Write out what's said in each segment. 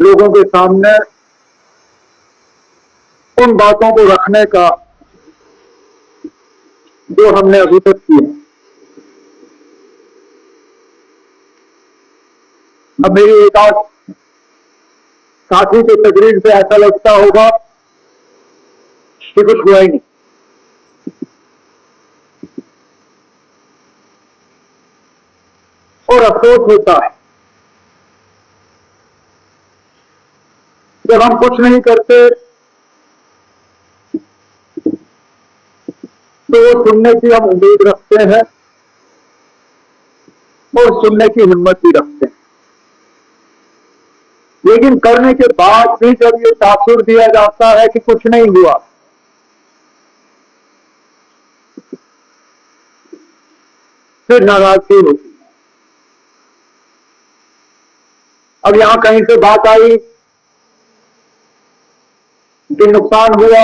लोगों के सामने उन बातों को रखने का जो हमने अभी तक किया। अब मेरी एक आध साथी की तकरीर से ऐसा लगता होगा कि कुछ हुआ ही नहीं, और अफसोस होता है जब हम कुछ नहीं करते तो वो सुनने की हम उम्मीद रखते हैं और सुनने की हिम्मत भी रखते हैं, लेकिन करने के बाद भी जब ये तासुर दिया जाता है कि कुछ नहीं हुआ, फिर नाराजगी होती है। अब यहां कहीं से बात आई कि नुकसान हुआ,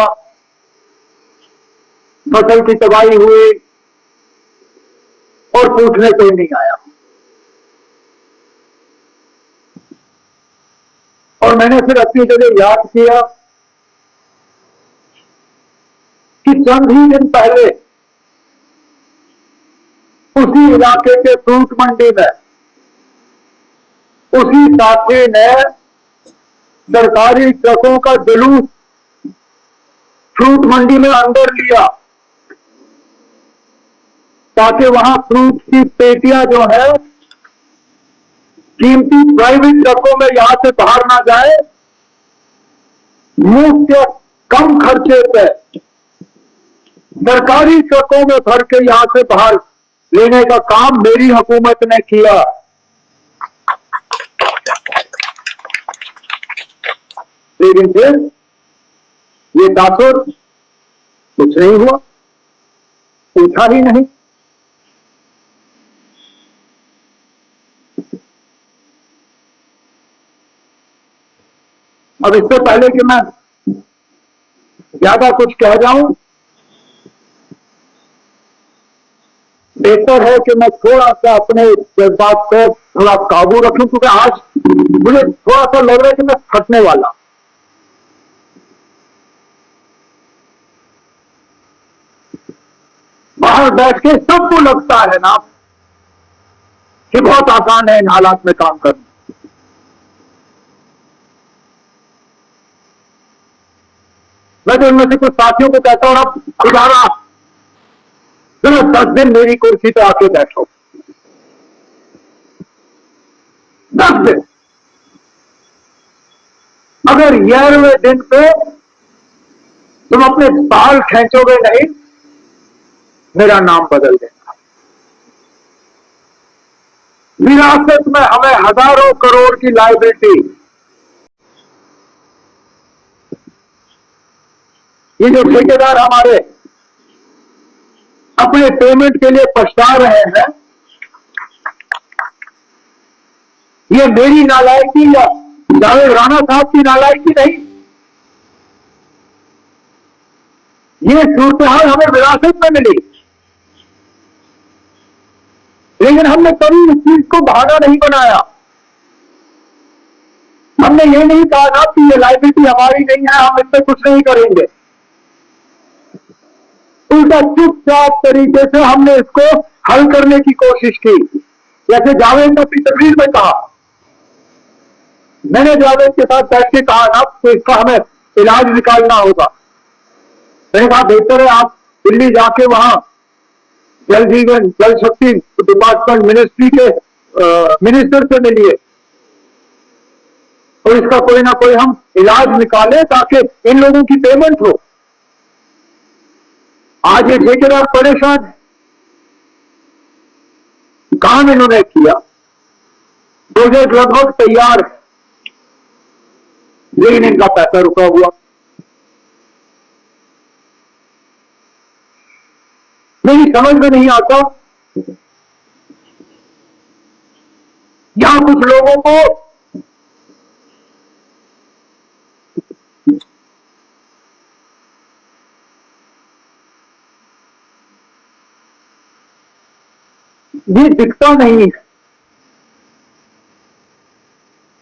फसल की तबाही हुई, और पूछने कोई नहीं आया। और मैंने फिर अपनी जगह याद किया कि चंद ही दिन पहले उसी इलाके के फ्रूट मंडी में उसी साथी ने सरकारी ट्रकों का जुलूस फ्रूट मंडी में अंदर लिया ताकि वहां फ्रूट की पेटियां जो है कीमती प्राइवेट ट्रकों में यहां से बाहर ना जाए, मुफ्त या कम खर्चे पे सरकारी ट्रकों में भर के यहां से बाहर लेने का काम मेरी हुकूमत ने किया। लेकिन फिर ये तासुर कुछ नहीं हुआ, पूछा ही नहीं। अब इससे पहले कि मैं ज्यादा कुछ कह जाऊं, बेहतर है कि मैं थोड़ा सा अपने जज्बात को थोड़ा काबू रखूं, क्योंकि आज मुझे थोड़ा सा लग रहा है कि मैं फटने वाला। बाहर बैठ के सबको लगता है ना कि बहुत आसान है इन हालात में काम करना। मैं तो इनमें से कुछ साथियों को कहता हूं, अब खुदारा सिर्फ 10 दिन मेरी कुर्सी पे आके बैठो, 10 दिन। अगर 11वें दिन पे तुम अपने बाल खींचोगे नहीं, मेरा नाम बदल देना। विरासत में हमें हजारों करोड़ की लायबिलिटी, ये जो ठेकेदार हमारे अपने पेमेंट के लिए पछता रहे हैं, ये मेरी नालायकी या जावेद राणा साहब की नालायकी नहीं, ये सूरत-हाल हमें विरासत में मिली। लेकिन हमने कभी इस चीज को बहाना नहीं बनाया। हमने ये नहीं कहा था कि ये लायबिलिटी हमारी नहीं है, हम इससे कुछ नहीं करेंगे। उल्टा चुपचाप तरीके से हमने इसको हल करने की कोशिश की। जैसे जावेद ने अपनी तकरीर में कहा, मैंने जावेद के साथ बैठ के कहा ना तो इसका हमें इलाज निकालना होगा। मैंने कहा बेहतर है आप दिल्ली जाके वहां जल जीवन जल शक्ति डिपार्टमेंट मिनिस्ट्री के मिनिस्टर से मिलिए और इसका कोई ना कोई हम इलाज निकालें ताकि इन लोगों की पेमेंट हो। आज ये ठेकेदार परेशान है, काम इन्होंने किया, प्रोजेक्ट लगभग तैयार है, लेकिन इनका पैसा रुका हुआ। मेरी समझ में नहीं आता, यहां कुछ लोगों को ये दिखता नहीं है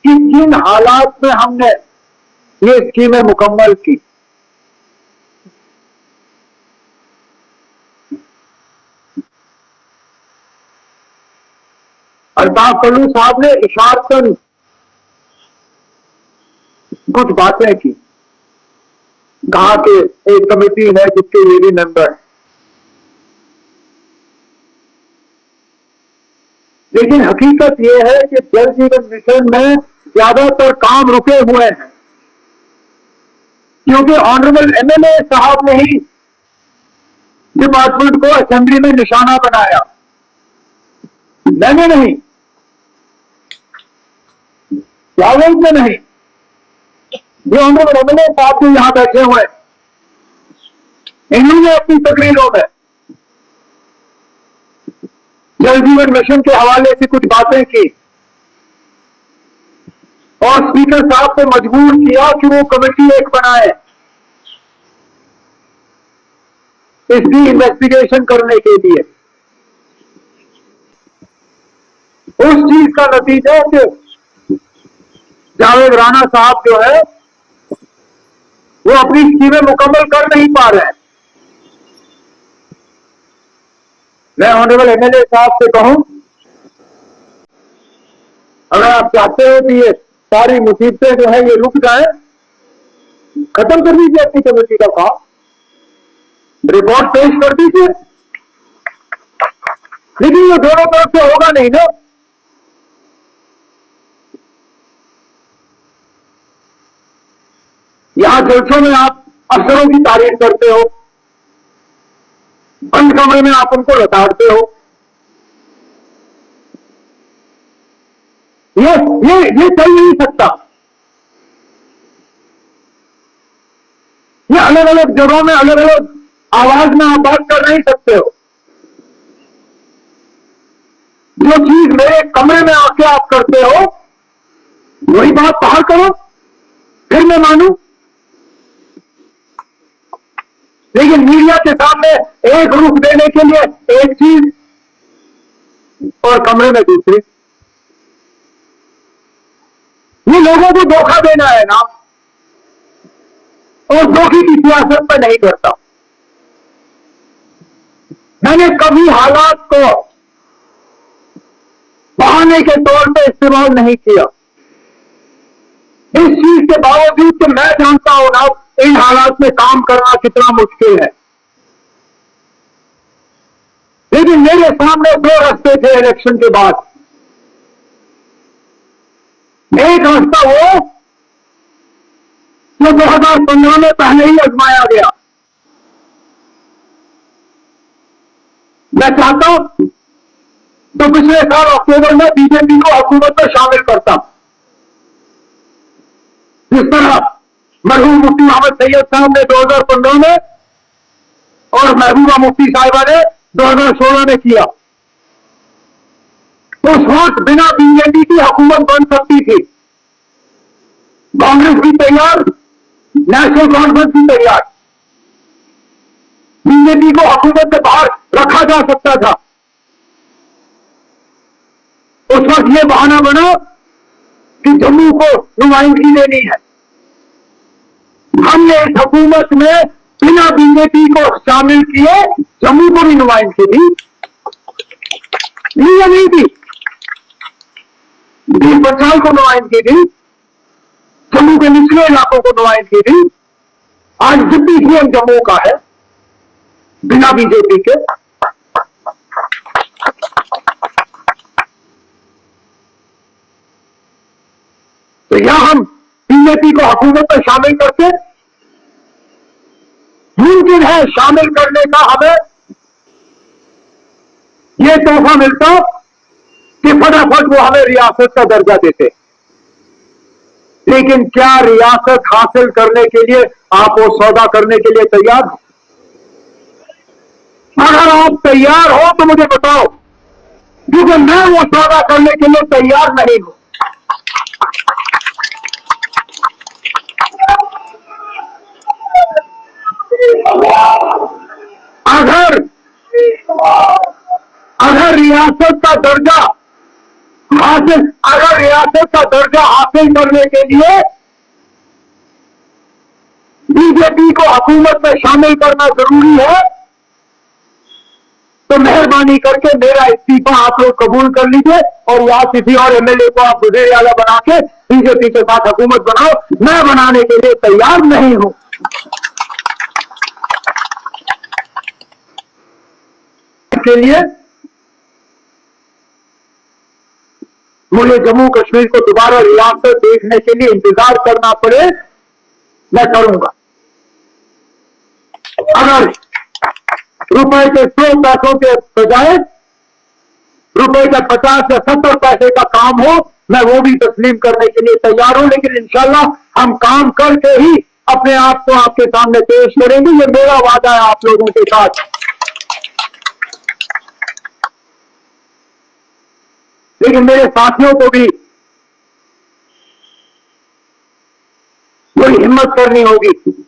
कि किन हालात में हमने ये स्कीमें मुकम्मल की। अल्ताफ पल्लू साहब ने इशारतन कुछ बातें की, कहा कि एक कमेटी है जिसके ये भी मेंबर है, लेकिन हकीकत यह है कि जल जीवन मिशन में ज्यादातर काम रुके हुए हैं, क्योंकि ऑनरेबल एमएलए साहब ने ही डिपार्टमेंट को असेंबली में निशाना बनाया, मैंने नहीं, जावेद में नहीं, ये ऑनरेबल एमएलए साहब जो यहां बैठे हुए हैं, इन्होंने अपनी तकरीरों में जल जीवन मिशन के हवाले से कुछ बातें की और स्पीकर साहब को मजबूर किया कि वो कमेटी एक बनाए इसकी इन्वेस्टिगेशन करने के लिए। उस चीज का नतीजा कि जावेद राणा साहब जो है वो अपनी स्कीमें मुकम्मल कर नहीं पा रहे हैं। मैं ऑनरेबल एमएलए साहब से कहूं, अगर आप चाहते हो कि ये सारी मुसीबतें जो है ये रुक जाए, खत्म कर दीजिए अपनी कमेटी का काम, रिपोर्ट पेश कर दीजिए, लेकिन ये दोनों तरफ से होगा नहीं ना। यहां जलसों में आप अफसरों की तारीफ करते हो, बंद कमरे में आप उनको लताड़ते हो। ये चल नहीं सकता। ये अलग अलग जगहों में अलग अलग आवाज में आप बात कर नहीं सकते हो। जो चीज मेरे कमरे में आके आप करते हो वही बात बाहर करो, फिर मैं मानू। लेकिन मीडिया के सामने एक रुख देने के लिए एक चीज और कमरे में दूसरी, ये लोगों को धोखा देना है ना, और धोखे की सियासत में नहीं करता। मैंने कभी हालात को बहाने के तौर पे इस्तेमाल नहीं किया, इस चीज के बावजूद कि मैं जानता हूं ना इन हालात में काम करना कितना मुश्किल है। लेकिन मेरे सामने दो रास्ते थे इलेक्शन के बाद। एक रास्ता वो जो 2015 में पहले ही आजमाया गया। मैं चाहता हूं तो पिछले साल अक्टूबर में बीजेपी को हुकूमत में शामिल करता, जिस तरह मरहूम मुफ्ती मोहम्मद सैयद साहब ने 2015 में और महबूबा मुफ्ती साहिबा ने 2016 में किया। उस वक्त बिना बीजेपी की हुकूमत बन सकती थी, कांग्रेस भी तैयार, नेशनल कॉन्फ्रेंस भी तैयार, बीजेपी को हुकूमत से बाहर रखा जा सकता था। उस वक्त ये बहाना बना कि जम्मू को नुमाइंदगी देनी है। हमने इस हुकूमत में बिना बीजेपी को शामिल किए जम्मू को भी नुमाइंदगी दी, नहीं दी, बीस बंगाल को नुमाइंदगी दी, जम्मू के निचले इलाकों को नुमाइंदगी दी। आज डिप्टी सीएम जम्मू का है बिना बीजेपी के। तो यहां हम बीजेपी को हुकूमत में शामिल करते, मुमकिन है शामिल करने का हमें यह तोहफा मिलता कि फटाफट वो हमें रियासत का दर्जा देते। लेकिन क्या रियासत हासिल करने के लिए आप वो सौदा करने के लिए तैयार हो? अगर आप तैयार हो तो मुझे बताओ, क्योंकि मैं वो सौदा करने के लिए तैयार नहीं हूं। अगर रियासत का दर्जा हासिल लेकिन अगर रियासत का दर्जा हासिल करने के लिए बीजेपी को हुकूमत में शामिल करना जरूरी है, तो मेहरबानी करके मेरा इस्तीफा आप लोग कबूल कर लीजिए और या किसी और एमएलए को आप वज़ीर आला बना के बीजेपी के साथ हुकूमत बनाओ। मैं बनाने के लिए तैयार नहीं हूं। इसके लिए मुझे जम्मू कश्मीर को दोबारा रियासत देखने के लिए इंतजार करना पड़े, मैं करूंगा। अगर रुपए के 100 पैसों के बजाय रुपए का 50 या 70 पैसे का काम हो, मैं वो भी तस्लीम करने के लिए तैयार हूं। लेकिन इंशाल्लाह हम काम करके ही अपने आप को आपके सामने पेश करेंगे। ये मेरा वादा है आप लोगों के साथ। लेकिन मेरे साथियों को भी बड़ी हिम्मत करनी होगी।